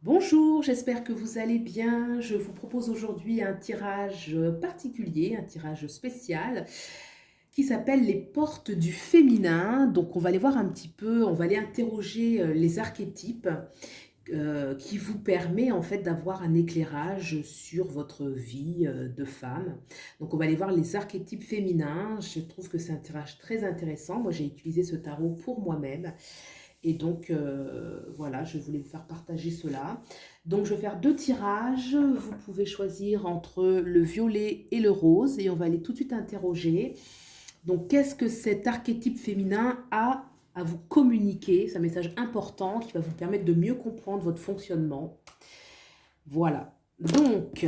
Bonjour, j'espère que vous allez bien. Je vous propose aujourd'hui un tirage particulier, un tirage spécial qui s'appelle les portes du féminin. Donc on va aller voir un petit peu, on va aller interroger les archétypes qui vous permet en fait d'avoir un éclairage sur votre vie de femme. Donc on va aller voir les archétypes féminins. Je trouve que c'est un tirage très intéressant. Moi j'ai utilisé ce tarot pour moi-même. Et donc, voilà, je voulais vous faire partager cela. Donc, je vais faire deux tirages. Vous pouvez choisir entre le violet et le rose. Et on va aller tout de suite interroger. Donc, qu'est-ce que cet archétype féminin a à vous communiquer? C'est un message important qui va vous permettre de mieux comprendre votre fonctionnement. Voilà. Donc,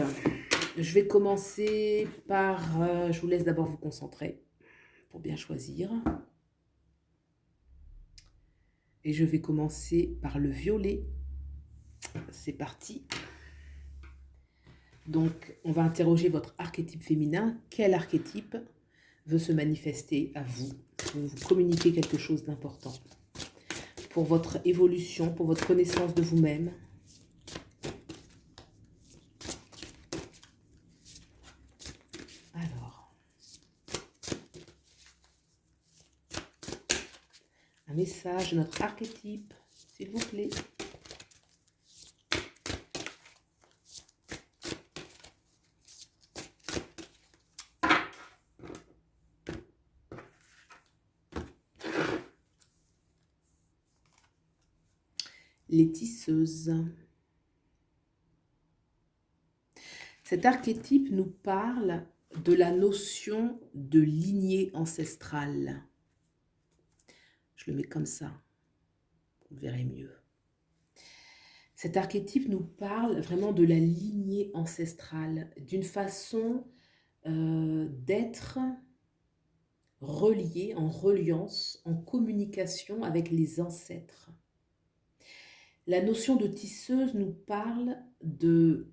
je vais commencer par... je vous laisse d'abord vous concentrer pour bien choisir. Et je vais commencer par le violet. C'est parti. Donc, on va interroger votre archétype féminin. Quel archétype veut se manifester à vous? Veut vous communiquer quelque chose d'important pour votre évolution, pour votre connaissance de vous-même? Alors, un message de notre archétype, s'il vous plaît. Les tisseuses. Cet archétype nous parle de la notion de lignée ancestrale. Je le mets comme ça, vous verrez mieux. Cet archétype nous parle vraiment de la lignée ancestrale, d'une façon d'être relié, en reliance, en communication avec les ancêtres. La notion de tisseuse nous parle de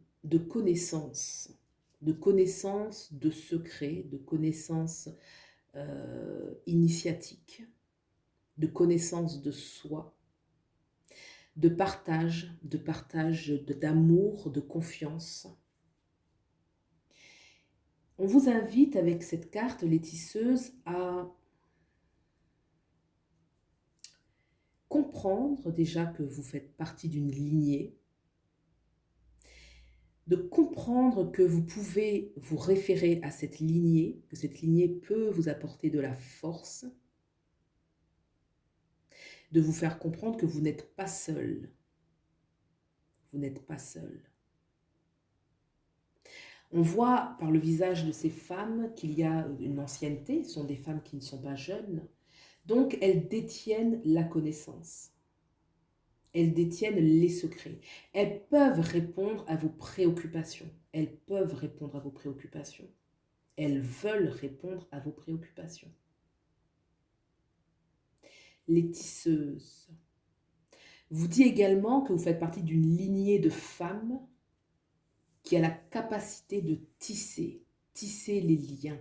connaissance, de secrets, de connaissance initiatique, de connaissance de soi, de partage d'amour, de confiance. On vous invite avec cette carte, les tisseuses, à comprendre déjà que vous faites partie d'une lignée, de comprendre que vous pouvez vous référer à cette lignée, que cette lignée peut vous apporter de la force, de vous faire comprendre que vous n'êtes pas seul. Vous n'êtes pas seul. On voit par le visage de ces femmes qu'il y a une ancienneté, ce sont des femmes qui ne sont pas jeunes, donc elles détiennent la connaissance. Elles détiennent les secrets. Elles peuvent répondre à vos préoccupations. Elles peuvent répondre à vos préoccupations. Elles veulent répondre à vos préoccupations. Les tisseuses. Vous dit également que vous faites partie d'une lignée de femmes qui a la capacité de tisser les liens.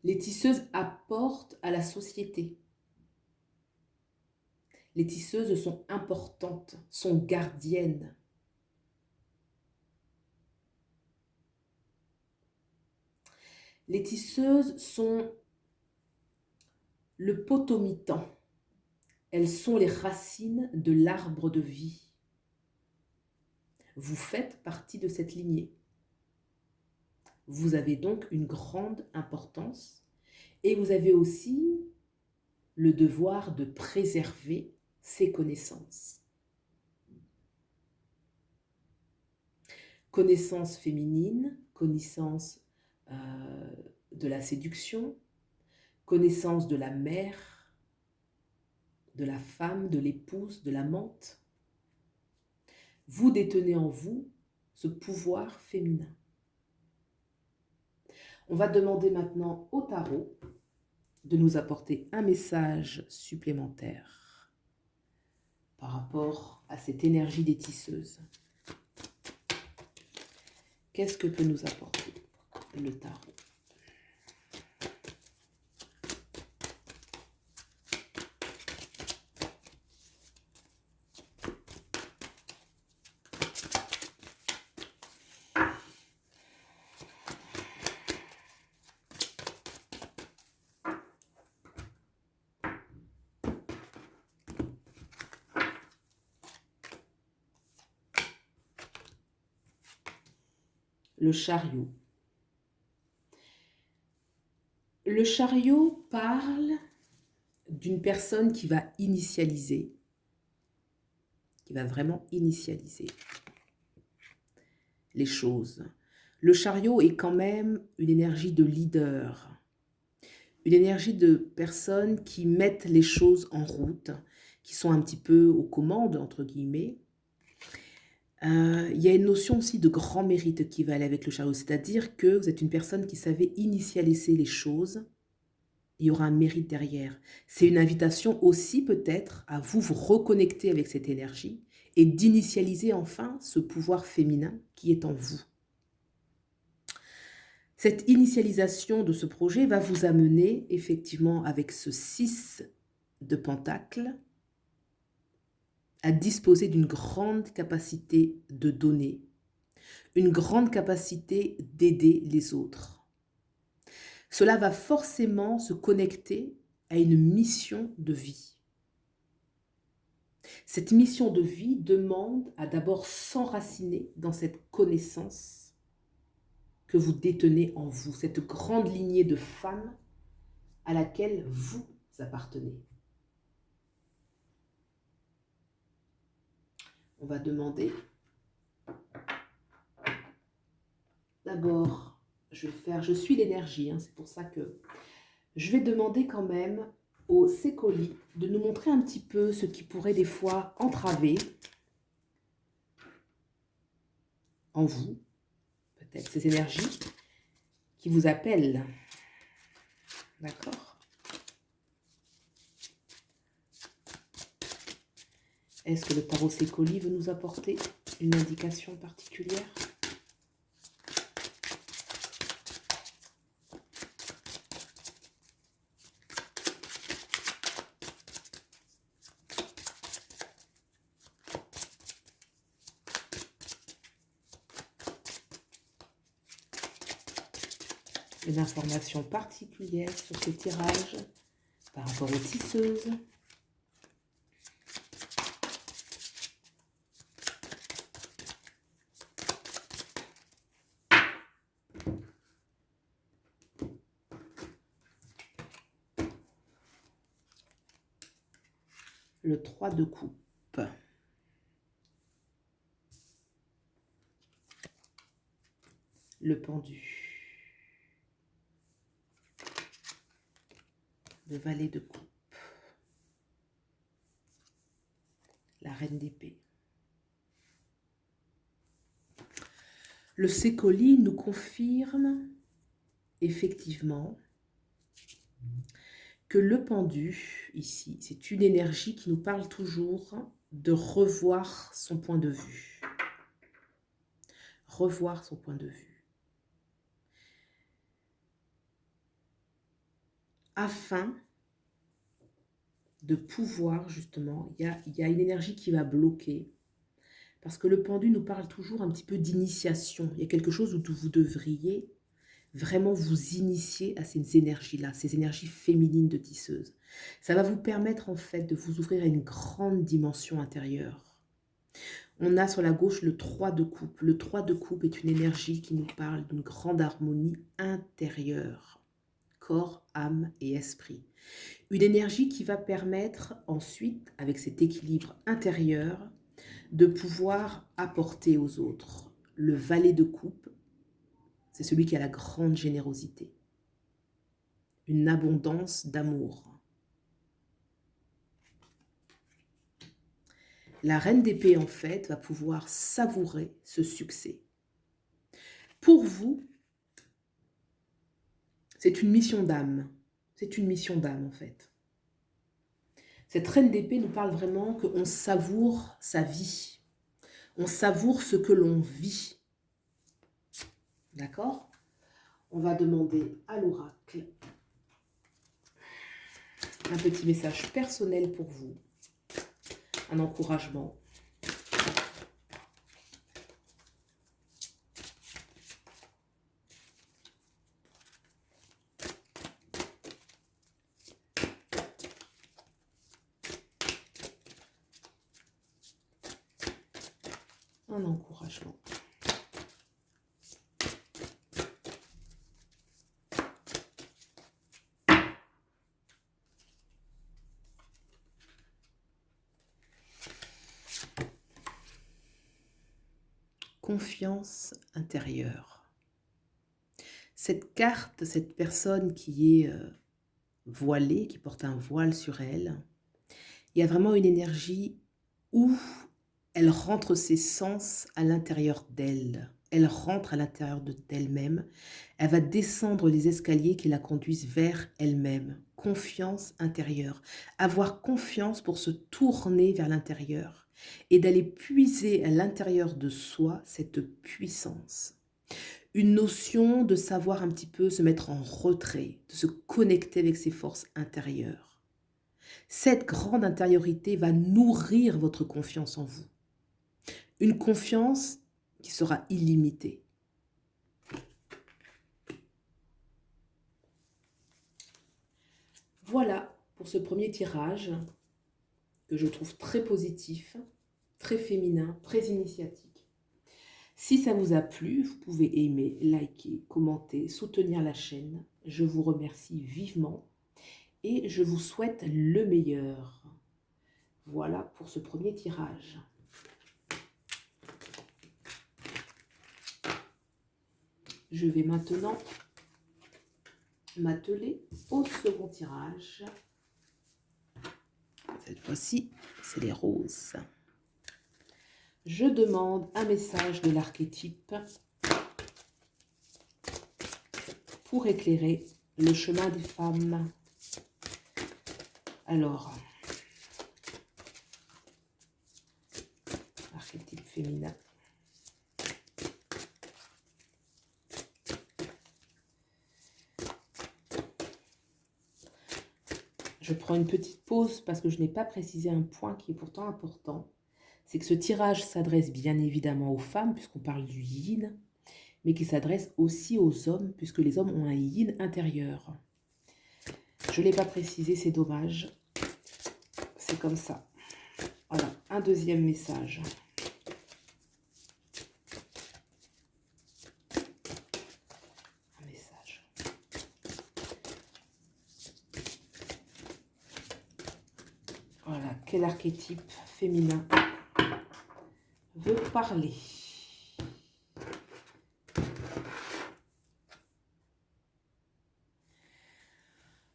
Les tisseuses apportent à la société. Les tisseuses sont importantes, sont gardiennes. Les tisseuses sont le potomitan. Elles sont les racines de l'arbre de vie. Vous faites partie de cette lignée. Vous avez donc une grande importance et vous avez aussi le devoir de préserver ces connaissances. Connaissance féminine, connaissance de la séduction, connaissance de la mère, de la femme, de l'épouse, de l'amante. Vous détenez en vous ce pouvoir féminin. On va demander maintenant au tarot de nous apporter un message supplémentaire par rapport à cette énergie des tisseuses. Qu'est-ce que peut nous apporter le tarot? le chariot. Le chariot parle d'une personne qui va initialiser, qui va vraiment initialiser les choses. Le chariot est quand même une énergie de leader, une énergie de personnes qui mettent les choses en route, qui sont un petit peu aux commandes, entre guillemets. Il y a une notion aussi de grand mérite qui va aller avec le chariot, c'est-à-dire que vous êtes une personne qui savait initialiser les choses, il y aura un mérite derrière. C'est une invitation aussi peut-être à vous vous reconnecter avec cette énergie et d'initialiser enfin ce pouvoir féminin qui est en vous. Cette initialisation de ce projet va vous amener effectivement avec ce 6 de pentacles à disposer d'une grande capacité de donner, une grande capacité d'aider les autres. Cela va forcément se connecter à une mission de vie. Cette mission de vie demande à d'abord s'enraciner dans cette connaissance que vous détenez en vous, cette grande lignée de femmes à laquelle vous appartenez. On va demander d'abord, je suis l'énergie, c'est pour ça que je vais demander quand même au Sécoli de nous montrer un petit peu ce qui pourrait des fois entraver en vous, peut-être ces énergies qui vous appellent. D'accord ? Est-ce que le tarot Sécoli veut nous apporter une indication particulière ? Une information particulière sur ce tirage par rapport aux tisseuses. Le 3 de coupe. Le pendu. Le valet de coupe. La reine d'épée. Le Sécoli nous confirme effectivement que le pendu, ici, c'est une énergie qui nous parle toujours de revoir son point de vue. Revoir son point de vue. Afin de pouvoir, justement, il y a une énergie qui va bloquer. Parce que le pendu nous parle toujours un petit peu d'initiation. Il y a quelque chose où vous devriez vraiment vous initier à ces énergies-là, ces énergies féminines de tisseuse. Ça va vous permettre en fait de vous ouvrir à une grande dimension intérieure. On a sur la gauche le 3 de coupe. Le 3 de coupe est une énergie qui nous parle d'une grande harmonie intérieure. Corps, âme et esprit. Une énergie qui va permettre ensuite, avec cet équilibre intérieur, de pouvoir apporter aux autres. Le valet de coupe, c'est celui qui a la grande générosité. Une abondance d'amour. La reine d'épée, en fait, va pouvoir savourer ce succès. Pour vous, c'est une mission d'âme. C'est une mission d'âme, en fait. Cette reine d'épée nous parle vraiment qu'on savoure sa vie. On savoure ce que l'on vit. D'accord ? On va demander à l'oracle un petit message personnel pour vous. Un encouragement. Un encouragement. confiance intérieure. Cette carte, cette personne qui est voilée, qui porte un voile sur elle, il y a vraiment une énergie où elle rentre ses sens à l'intérieur d'elle. Elle rentre à l'intérieur d'elle-même. Elle va descendre les escaliers qui la conduisent vers elle-même. Confiance intérieure. Avoir confiance pour se tourner vers l'intérieur et d'aller puiser à l'intérieur de soi cette puissance. Une notion de savoir un petit peu se mettre en retrait, de se connecter avec ses forces intérieures. Cette grande intériorité va nourrir votre confiance en vous. Une confiance qui sera illimitée. Voilà pour ce premier tirage que je trouve très positif, très féminin, très initiatique. Si ça vous a plu, vous pouvez aimer, liker, commenter, soutenir la chaîne. Je vous remercie vivement et je vous souhaite le meilleur. Voilà pour ce premier tirage. Je vais maintenant m'atteler au second tirage. Cette fois-ci, c'est les roses. Je demande un message de l'archétype pour éclairer le chemin des femmes. Alors, archétype féminin. Je prends une petite pause parce que je n'ai pas précisé un point qui est pourtant important. C'est que ce tirage s'adresse bien évidemment aux femmes, puisqu'on parle du yin, mais qui s'adresse aussi aux hommes, puisque les hommes ont un yin intérieur. Je ne l'ai pas précisé, c'est dommage. C'est comme ça. Voilà, un deuxième message. Un message. Voilà, quel archétype féminin veut parler?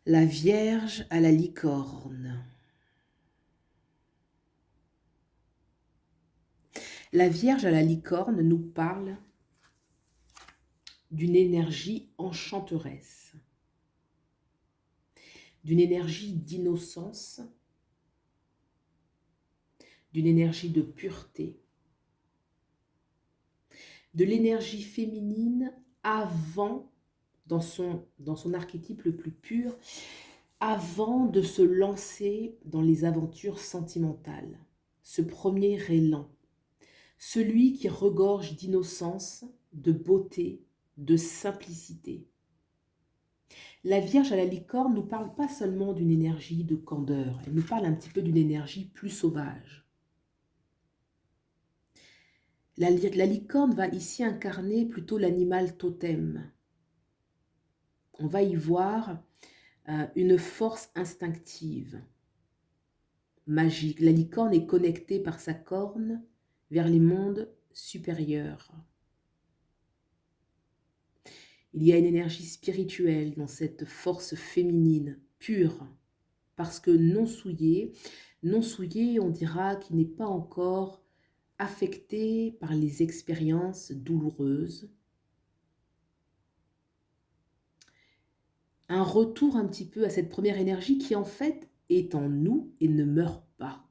La Vierge à la licorne. La Vierge à la licorne nous parle d'une énergie enchanteresse, d'une énergie d'innocence, d'une énergie de pureté, de l'énergie féminine avant, dans son archétype le plus pur, avant de se lancer dans les aventures sentimentales. Ce premier élan, celui qui regorge d'innocence, de beauté, de simplicité. La Vierge à la licorne ne nous parle pas seulement d'une énergie de candeur, elle nous parle un petit peu d'une énergie plus sauvage. La licorne va ici incarner plutôt l'animal totem. On va y voir une force instinctive, magique. La licorne est connectée par sa corne vers les mondes supérieurs. Il y a une énergie spirituelle dans cette force féminine, pure, parce que non souillée, on dira qu'il n'est pas encore affecté par les expériences douloureuses. Un retour un petit peu à cette première énergie qui en fait est en nous et ne meurt pas.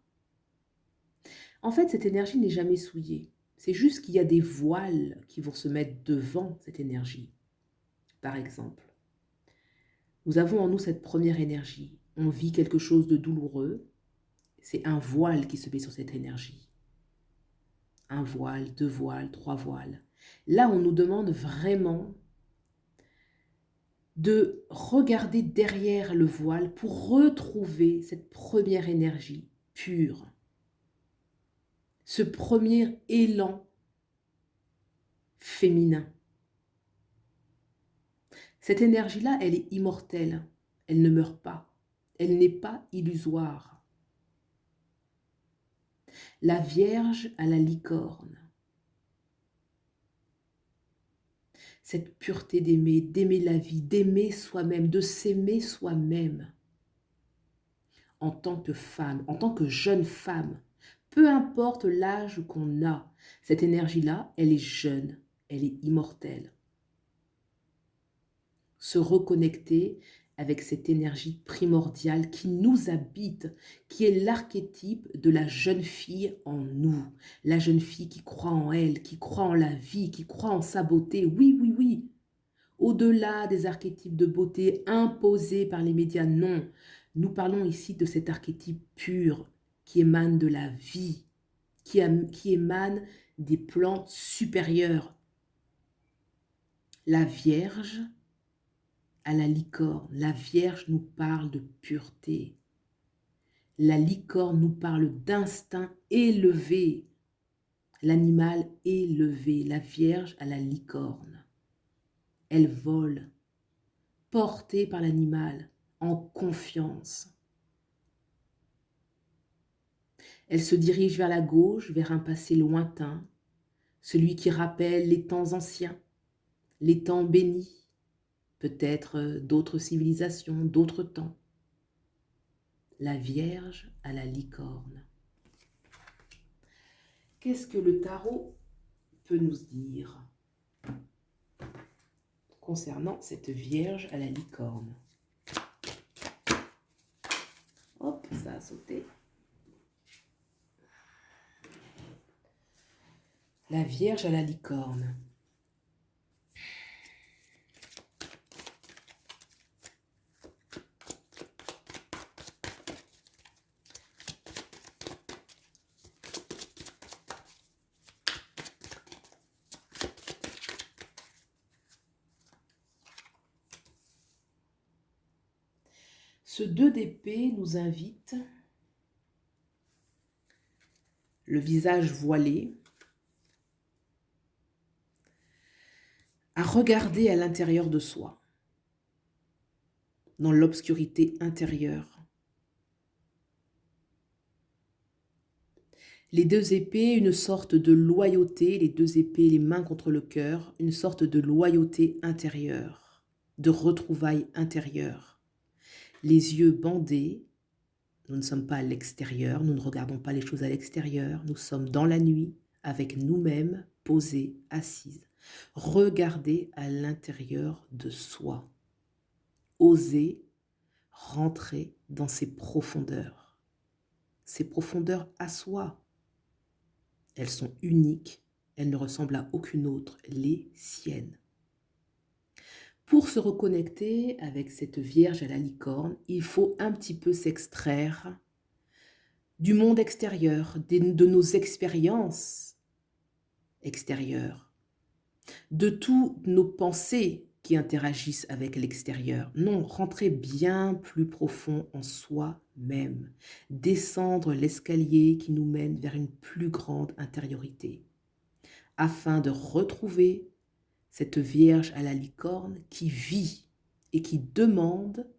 En fait, cette énergie n'est jamais souillée. C'est juste qu'il y a des voiles qui vont se mettre devant cette énergie. Par exemple, nous avons en nous cette première énergie. On vit quelque chose de douloureux. C'est un voile qui se met sur cette énergie. Un voile, deux voiles, trois voiles. Là, on nous demande vraiment de regarder derrière le voile pour retrouver cette première énergie pure. Ce premier élan féminin. Cette énergie-là, elle est immortelle. Elle ne meurt pas. Elle n'est pas illusoire. La Vierge à la licorne. cette pureté d'aimer la vie, d'aimer soi-même, de s'aimer soi-même en tant que femme, en tant que jeune femme. Peu importe l'âge qu'on a, cette énergie-là, elle est jeune, elle est immortelle. Se reconnecter avec cette énergie primordiale qui nous habite, qui est l'archétype de la jeune fille en nous. La jeune fille qui croit en elle, qui croit en la vie, qui croit en sa beauté. Oui, oui, oui. Au-delà des archétypes de beauté imposés par les médias, non. Nous parlons ici de cet archétype pur qui émane de la vie, qui émane des plans supérieurs. La Vierge à la licorne. La Vierge nous parle de pureté. La licorne nous parle d'instinct élevé. L'animal élevé. La Vierge à la licorne. Elle vole, portée par l'animal, en confiance. Elle se dirige vers la gauche, vers un passé lointain, celui qui rappelle les temps anciens, les temps bénis, peut-être d'autres civilisations, d'autres temps. La Vierge à la licorne. Qu'est-ce que le tarot peut nous dire concernant cette Vierge à la licorne? Hop, ça a sauté. La Vierge à la licorne. Ce 2 d'épée nous invite, le visage voilé, à regarder à l'intérieur de soi, dans l'obscurité intérieure. Les 2 épées, une sorte de loyauté, les 2 épées, les mains contre le cœur, une sorte de loyauté intérieure, de retrouvailles intérieures. Les yeux bandés, nous ne sommes pas à l'extérieur, nous ne regardons pas les choses à l'extérieur, nous sommes dans la nuit, avec nous-mêmes, posés, assises. Regardez à l'intérieur de soi. Osez rentrer dans ces profondeurs à soi. Elles sont uniques, elles ne ressemblent à aucune autre, les siennes. Pour se reconnecter avec cette Vierge à la licorne, il faut un petit peu s'extraire du monde extérieur, de nos expériences extérieures, de toutes nos pensées qui interagissent avec l'extérieur. Non, rentrer bien plus profond en soi-même, descendre l'escalier qui nous mène vers une plus grande intériorité, afin de retrouver cette Vierge à la licorne qui vit et qui demande,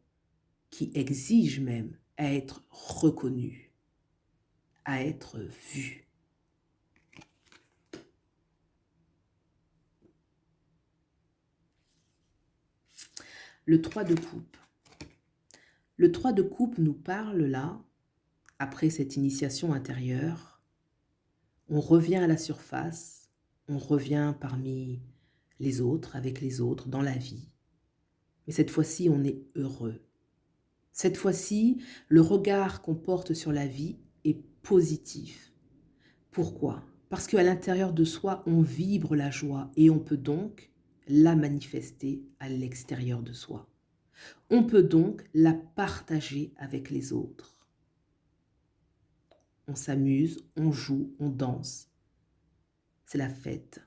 qui exige même à être reconnue, à être vue. Le 3 de coupe. Le 3 de coupe nous parle là, après cette initiation intérieure, on revient à la surface, on revient parmi les autres, avec les autres, dans la vie. Mais cette fois-ci, on est heureux. Cette fois-ci, le regard qu'on porte sur la vie est positif. Pourquoi? Parce qu'à l'intérieur de soi, on vibre la joie et on peut donc la manifester à l'extérieur de soi. On peut donc la partager avec les autres. On s'amuse, on joue, on danse. C'est la fête.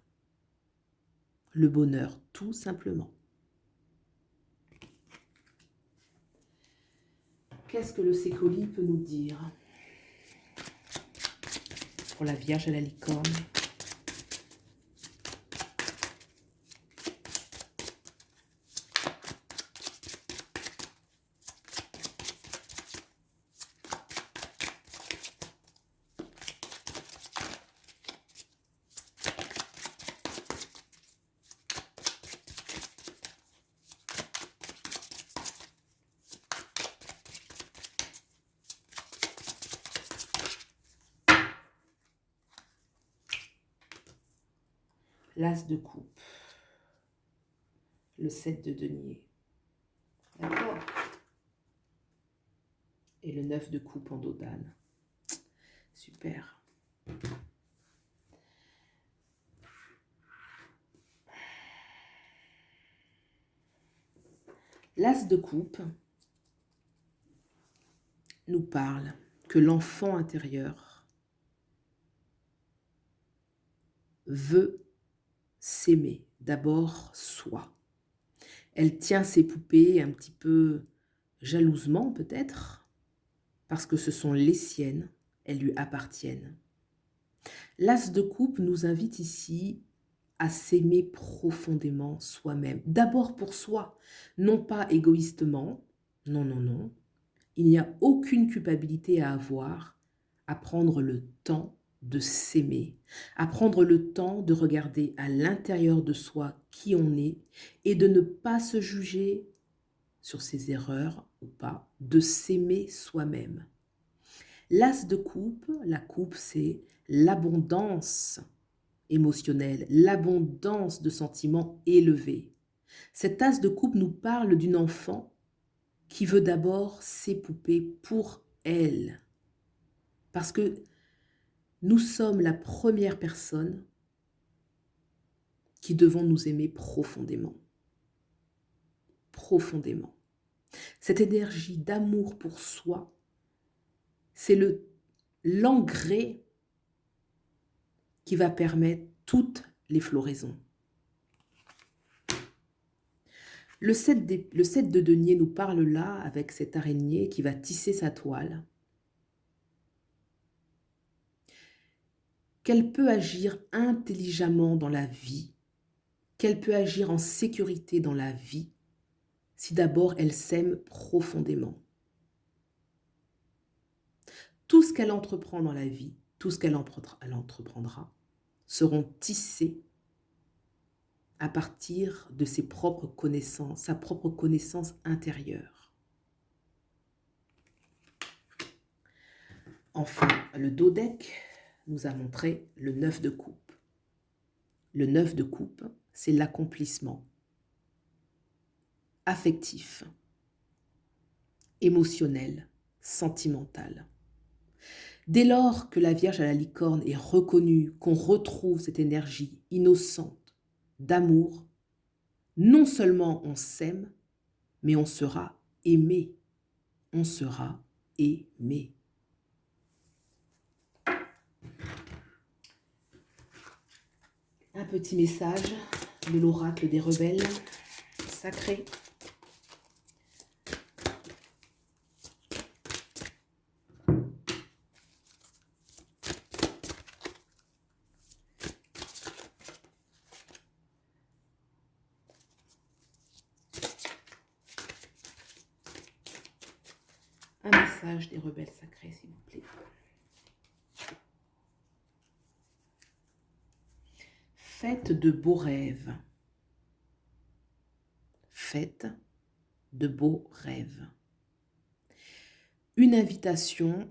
Le bonheur, tout simplement. Qu'est-ce que le Sécoli peut nous dire pour la Vierge à la licorne? l'as de coupe, le 7 de denier, d'accord? Et le 9 de coupe en dos d'âne. Super. L'as de coupe nous parle que l'enfant intérieur veut s'aimer, d'abord soi. Elle tient ses poupées un petit peu jalousement peut-être, parce que ce sont les siennes, elles lui appartiennent. L'as de coupe nous invite ici à s'aimer profondément soi-même, d'abord pour soi, non pas égoïstement, non, non, non. Il n'y a aucune culpabilité à avoir, à prendre le temps de s'aimer, à prendre le temps de regarder à l'intérieur de soi qui on est et de ne pas se juger sur ses erreurs ou pas, de s'aimer soi-même. L'as de coupe, la coupe, c'est l'abondance émotionnelle, l'abondance de sentiments élevés. Cet as de coupe nous parle d'une enfant qui veut d'abord ses poupées pour elle. Parce que nous sommes la première personne qui devons nous aimer profondément. Profondément. Cette énergie d'amour pour soi, c'est l'engrais qui va permettre toutes les floraisons. Le 7 de denier nous parle là avec cette araignée qui va tisser sa toile. Qu'elle peut agir intelligemment dans la vie, qu'elle peut agir en sécurité dans la vie, si d'abord elle s'aime profondément. Tout ce qu'elle entreprend dans la vie, tout ce qu'elle entreprendra, seront tissés à partir de ses propres connaissances, sa propre connaissance intérieure. Enfin, le dos deck nous a montré le 9 de coupe. Le 9 de coupe, c'est l'accomplissement affectif, émotionnel, sentimental. Dès lors que la Vierge à la licorne est reconnue, qu'on retrouve cette énergie innocente d'amour, non seulement on s'aime, mais on sera aimé. On sera aimé. Un petit message de l'oracle des rebelles sacrés. Un message des rebelles sacrés, s'il vous plaît. Faites de beaux rêves. Faites de beaux rêves. Une invitation,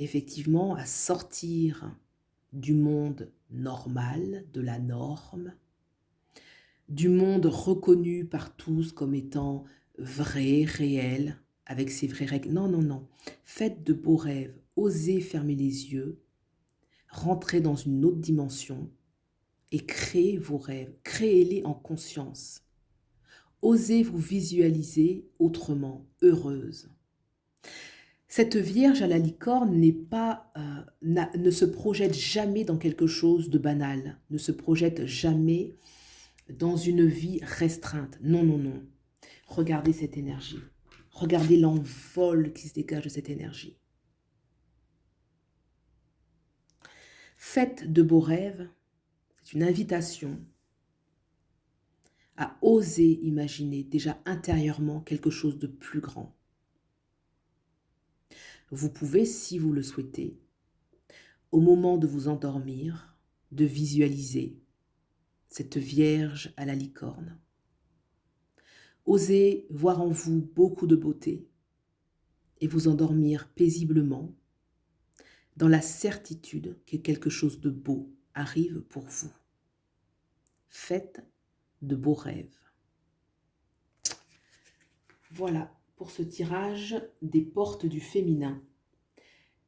effectivement, à sortir du monde normal, de la norme, du monde reconnu par tous comme étant vrai, réel, avec ses vraies règles. Non, non, non. Faites de beaux rêves. Osez fermer les yeux, rentrez dans une autre dimension et créez vos rêves. Créez-les en conscience. Osez vous visualiser autrement, heureuse. Cette Vierge à la licorne ne se projette jamais dans quelque chose de banal, ne se projette jamais dans une vie restreinte. Non, non, non. Regardez cette énergie. Regardez l'envol qui se dégage de cette énergie. Faites de beaux rêves. C'est une invitation à oser imaginer déjà intérieurement quelque chose de plus grand. Vous pouvez, si vous le souhaitez, au moment de vous endormir, de visualiser cette Vierge à la licorne. Osez voir en vous beaucoup de beauté et vous endormir paisiblement dans la certitude que quelque chose de beau arrive pour vous. faites de beaux rêves. Voilà pour ce tirage des portes du féminin.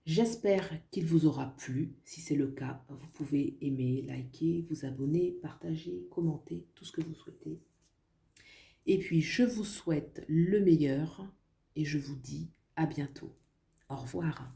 J'espère qu'il vous aura plu. Si c'est le cas, vous pouvez aimer, liker, vous abonner, partager, commenter, tout ce que vous souhaitez. Et puis, je vous souhaite le meilleur et je vous dis à bientôt. Au revoir.